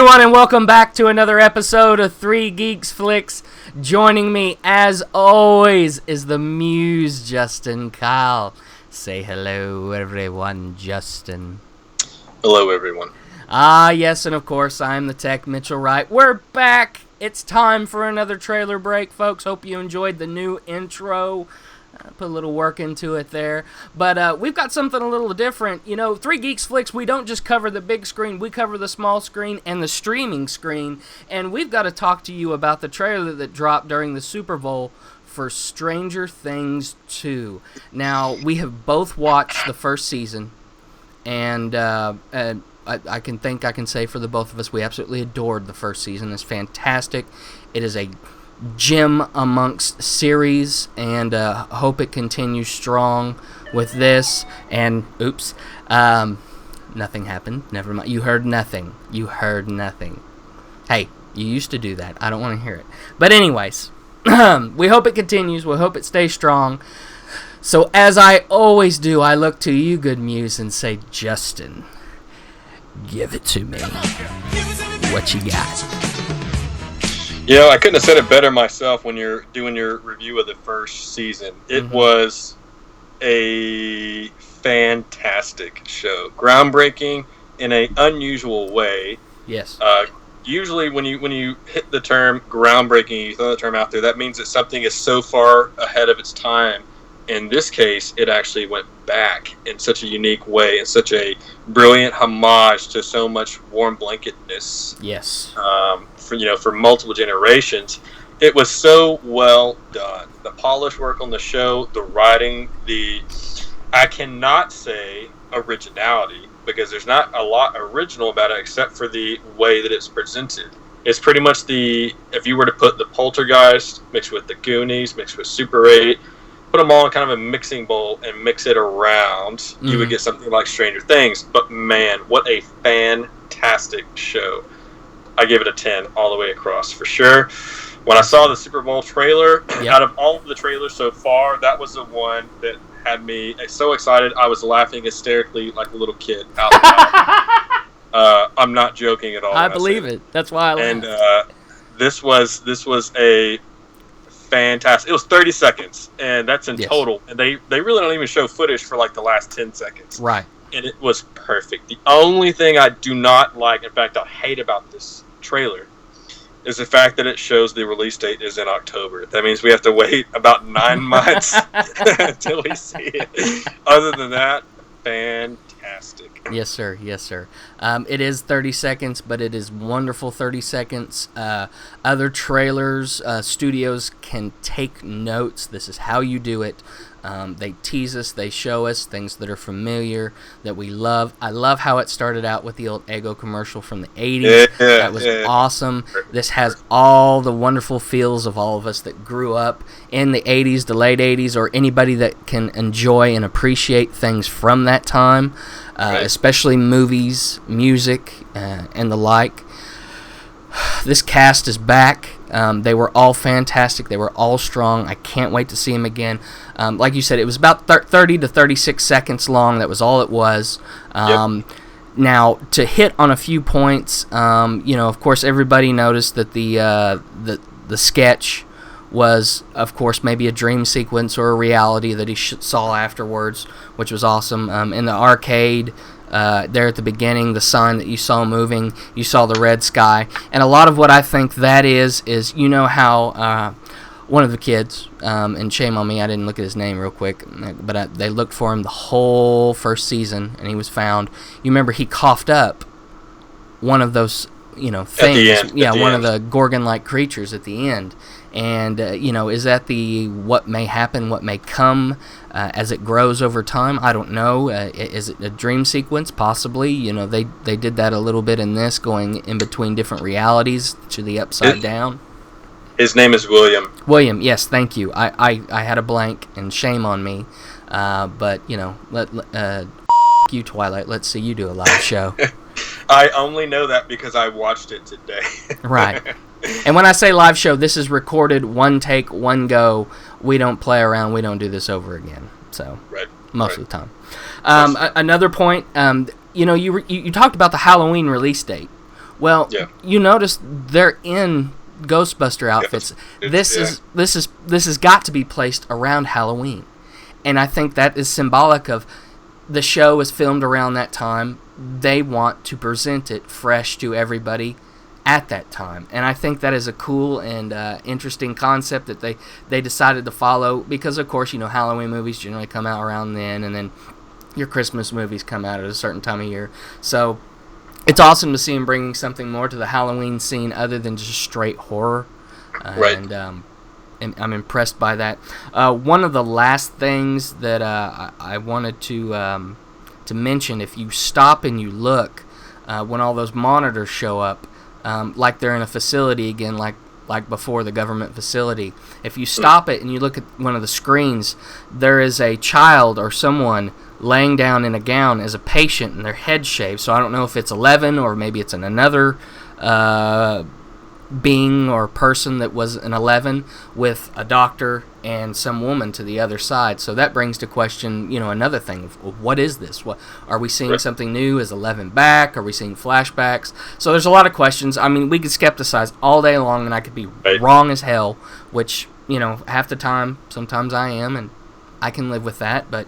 everyone, and welcome back to another episode of 3 Geeks Flix. Joining me, as always, is the Muse, Justin Kyle. Say hello, everyone, Justin. Hello, everyone. Yes, and of course, I'm the Tech, Mitchell Wright. We're back. It's time for another trailer break, folks. Hope you enjoyed the new intro. Put a little work into it there. But we've got something a little different. You know, 3 Geeks Flix, we don't just cover the big screen. We cover the small screen and the streaming screen. And we've got to talk to you about the trailer that dropped during the Super Bowl for Stranger Things 2. Now, we have both watched the first season. And I can say for the both of us, we absolutely adored the first season. It's fantastic. It is a gem amongst series, and hope it continues strong with this. And oops, nothing happened. Never mind. You heard nothing. Hey, you used to do that. I don't want to hear it. But anyways, we hope it continues. We hope it stays strong. So as I always do, I look to you, good Muse, and say, Justin, give it to me. What you got? You know, I couldn't have said it better myself when you're doing your review of the first season. It was a fantastic show. Groundbreaking in an unusual way. Yes. Usually when you hit the term groundbreaking, you throw the term out there, that means that something is so far ahead of its time. In this case, it actually went back in such a unique way, in such a brilliant homage to so much warm blanketness. Yes. For multiple generations. It was so well done. The polish work on the show, the writing, I cannot say originality, because there's not a lot original about it except for the way that it's presented. It's pretty much if you were to put the Poltergeist mixed with the Goonies, mixed with Super 8, put them all in kind of a mixing bowl and mix it around, you would get something like Stranger Things. But man, what a fantastic show. I give it a 10 all the way across for sure. When I saw the Super Bowl trailer, out of all of the trailers so far, that was the one that had me so excited I was laughing hysterically like a little kid out loud. I'm not joking at all. I believe it. That's why I laughed. And this was a fantastic. It was 30 seconds, and that's in total. And they really don't even show footage for like the last 10 seconds. Right. And it was perfect. The only thing I do not like, in fact, I hate about this trailer, is the fact that it shows the release date is in October. That means we have to wait about 9 months until we see it. Other than that, fantastic. Yes, sir. Yes, sir. It is 30 seconds, but it is wonderful 30 seconds. Other trailers, studios can take notes. This is how you do it. They tease us, they show us things that are familiar, that we love. I love how it started out with the old Eggo commercial from the 80s. That was awesome. This has all the wonderful feels of all of us that grew up in the 80s, the late 80s, or anybody that can enjoy and appreciate things from that time, especially movies, music, and the like. This cast is back. They were all fantastic. They were all strong. I can't wait to see them again. Like you said, it was about 30 to 36 seconds long. That was all it was. Now, to hit on a few points, of course, everybody noticed that the sketch was, of course, maybe a dream sequence or a reality that he saw afterwards, which was awesome. In the arcade, there at the beginning, the sign that you saw moving, you saw the red sky. And a lot of what I think that is you know how one of the kids, and shame on me, I didn't look at his name real quick, but they looked for him the whole first season, and he was found. You remember he coughed up one of those, things. One of the Gorgon-like creatures at the end. And, is that what may happen, what may come as it grows over time? I don't know. Is it a dream sequence? Possibly. They did that a little bit in this, going in between different realities to the upside down. His name is William. William, yes, thank you. I had a blank, and shame on me. But, you, Twilight. Let's see you do a live show. I only know that because I watched it today. Right. And when I say live show, this is recorded, one take, one go. We don't play around. We don't do this over again. So most of the time. Another point, you talked about the Halloween release date. Well, Yeah. you notice they're in Ghostbuster outfits. This has got to be placed around Halloween, and I think that is symbolic of the show is filmed around that time. They want to present it fresh to everybody at that time, and I think that is a cool and interesting concept that they decided to follow, because of course, you know, Halloween movies generally come out around then, and then your Christmas movies come out at a certain time of year. So it's awesome to see him bringing something more to the Halloween scene other than just straight horror. Right. And I'm impressed by that. One of the last things that I wanted to mention, if you stop and you look, when all those monitors show up, like they're in a facility again, like before, the government facility. If you stop it and you look at one of the screens, there is a child or someone laying down in a gown as a patient, and their head shaved. So I don't know if it's 11 or maybe it's another being or person that was an 11 with a doctor and some woman to the other side. So that brings to question, you know, another thing of what is this? What are we seeing? Something new? Is 11 back? Are we seeing flashbacks? So there's a lot of questions. I mean, we could skepticize all day long, and I could be wrong as hell, which, you know, half the time, sometimes I am, and I can live with that. But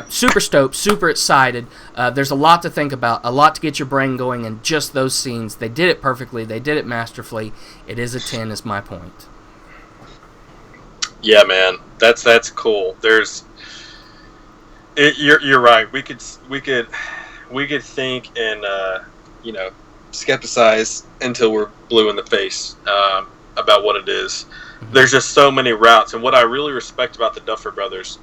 super stoked, super excited. There's a lot to think about, a lot to get your brain going, and just those scenes, they did it perfectly. They did it masterfully. It is a 10, is my point. Yeah, man, that's cool. You're right. We could think and you know, skepticize until we're blue in the face about what it is. There's just so many routes, and what I really respect about the Duffer Brothers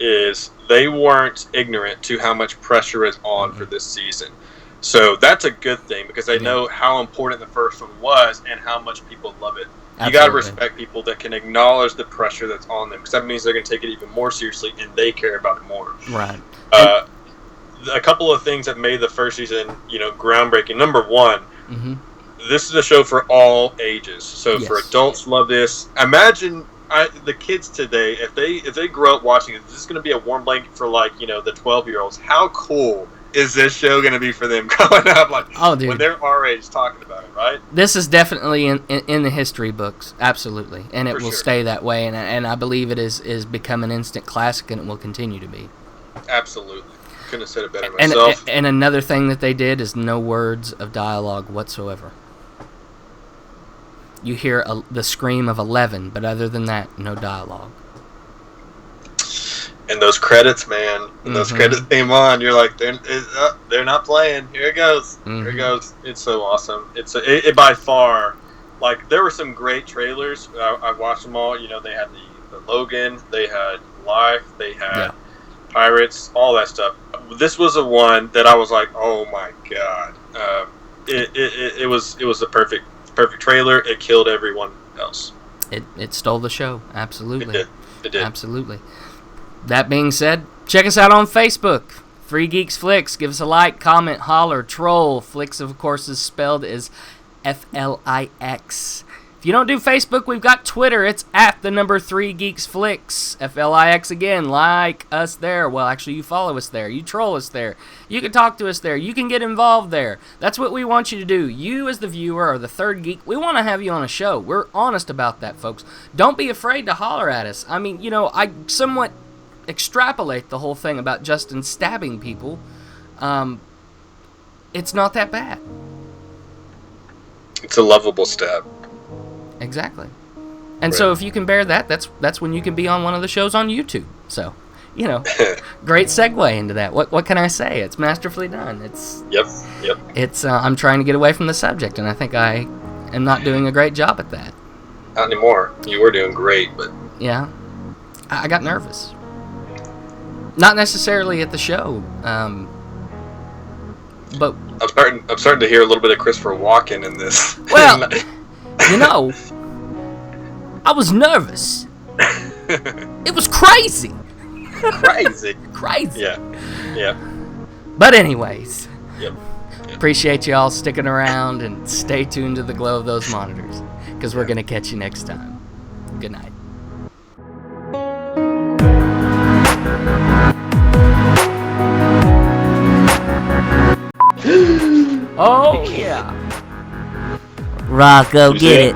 is they weren't ignorant to how much pressure is on for this season. So that's a good thing, because they know how important the first one was and how much people love it. Absolutely. You got to respect people that can acknowledge the pressure that's on them, because that means they're going to take it even more seriously, and they care about it more. Right. A couple of things that made the first season, you know, groundbreaking. Number one, this is a show for all ages. So for adults, love this. Imagine the kids today, if they grow up watching it, this is going to be a warm blanket for, like, you know, the 12-year-olds. How cool is this show going to be for them growing up? Like, when they're our age talking about it, right? This is definitely in the history books, absolutely, and it will stay that way. And I believe it is become an instant classic, and it will continue to be. Absolutely. Couldn't have said it better myself. And another thing that they did is no words of dialogue whatsoever. You hear the scream of 11, but other than that, no dialogue. And those credits, man. When those credits came on, you're like, they're not playing. Here it goes. Here it goes. It's so awesome. It by far, like, there were some great trailers. I watched them all. You know, they had the Logan, they had Life, they had Pirates, all that stuff. This was the one that I was like, oh my god. It was the perfect trailer. It killed everyone else. It stole the show. Absolutely. It did. Absolutely. That being said, check us out on Facebook. Free Geeks Flix. Give us a like, comment, holler, troll. Flix, of course, is spelled as Flix. If you don't do Facebook, we've got Twitter. It's @3 Geeks Flix. Flix again. Like us there. Well, actually, you follow us there. You troll us there. You can talk to us there. You can get involved there. That's what we want you to do. You, as the viewer or the third geek, we want to have you on a show. We're honest about that, folks. Don't be afraid to holler at us. I mean, you know, I somewhat extrapolate the whole thing about Justin stabbing people. It's not that bad. It's a lovable stab. Exactly. And so if you can bear that, that's when you can be on one of the shows on YouTube. So, you know, great segue into that. What can I say? It's masterfully done. Yep. It's I'm trying to get away from the subject, and I think I am not doing a great job at that. Not anymore. You were doing great, but yeah, I got nervous. Not necessarily at the show, but I'm starting to hear a little bit of Christopher Walken in this. Well, you know, I was nervous. It was crazy. Crazy. Yeah. But anyways, appreciate y'all sticking around, and stay tuned to the glow of those monitors, because we're going to catch you next time. Good night. Oh, yeah. Rocco, You get see it.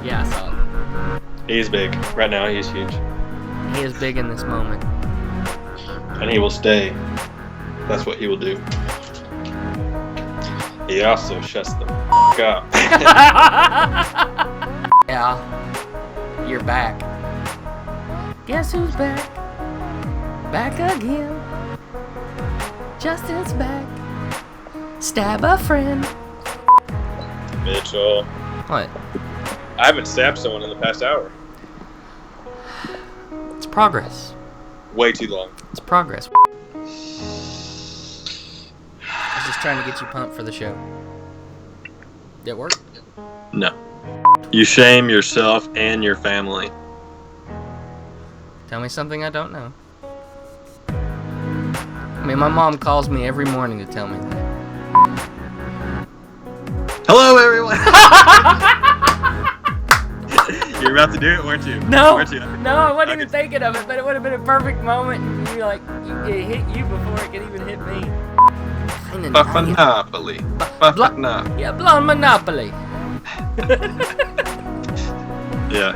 Yeah, I saw it. He's big. Right now, he's huge. He is big in this moment. And he will stay. That's what he will do. He also shuts the f*** up. Yeah, you're back. Guess who's back? Back again. Justin's back. Stab a friend. Mitchell. What? I haven't stabbed someone in the past hour. It's progress. Way too long. It's progress. I was just trying to get you pumped for the show. Did it work? No. You shame yourself and your family. Tell me something I don't know. I mean, my mom calls me every morning to tell me that. Hello, everyone. You were about to do it, weren't you? No, Weren't you? no, I wasn't even thinking of it, but it would have been a perfect moment. It hit you before it could even hit me. Monopoly. Yeah, blonde Monopoly. Yeah.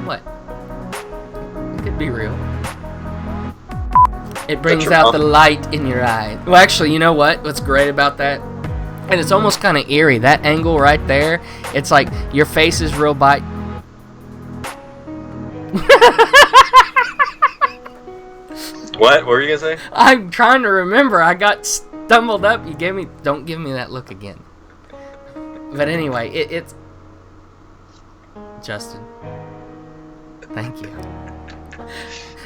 What? It could be real. It brings out the light in your eye. Well, actually, you know what? What's great about that? And it's almost kind of eerie. That angle right there, it's like your face is real bright. What were you gonna say? I'm trying to remember. I got stumbled up. Don't give me that look again. But anyway, it's Justin. Thank you.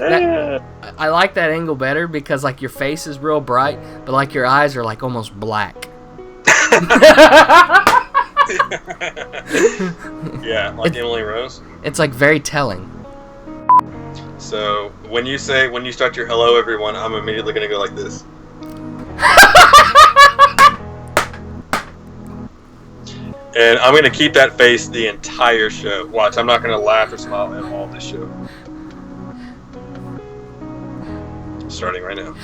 I like that angle better because like your face is real bright, but like your eyes are like almost black. Yeah, like Emily Rose. It's like very telling. So when you start your hello everyone, I'm immediately gonna go like this. And I'm gonna keep that face the entire show. Watch, I'm not gonna laugh or smile at all this show. Starting right now.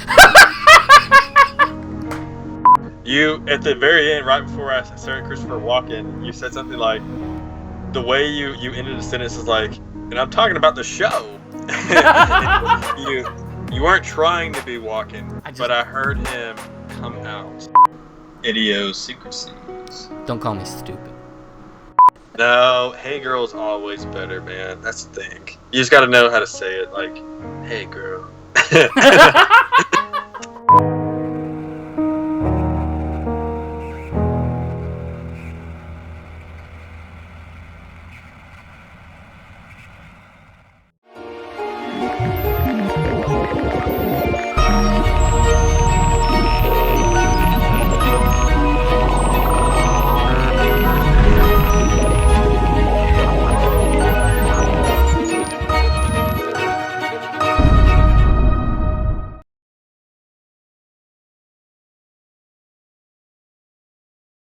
You, at the very end, right before I started Christopher Walken, you said something like, the way you ended the sentence is like, and I'm talking about the show. you weren't trying to be Walken, but I heard him come out. Idiosyncrasies. Don't call me stupid. No, hey girl's always better, man. That's the thing. You just gotta know how to say it, like, hey girl.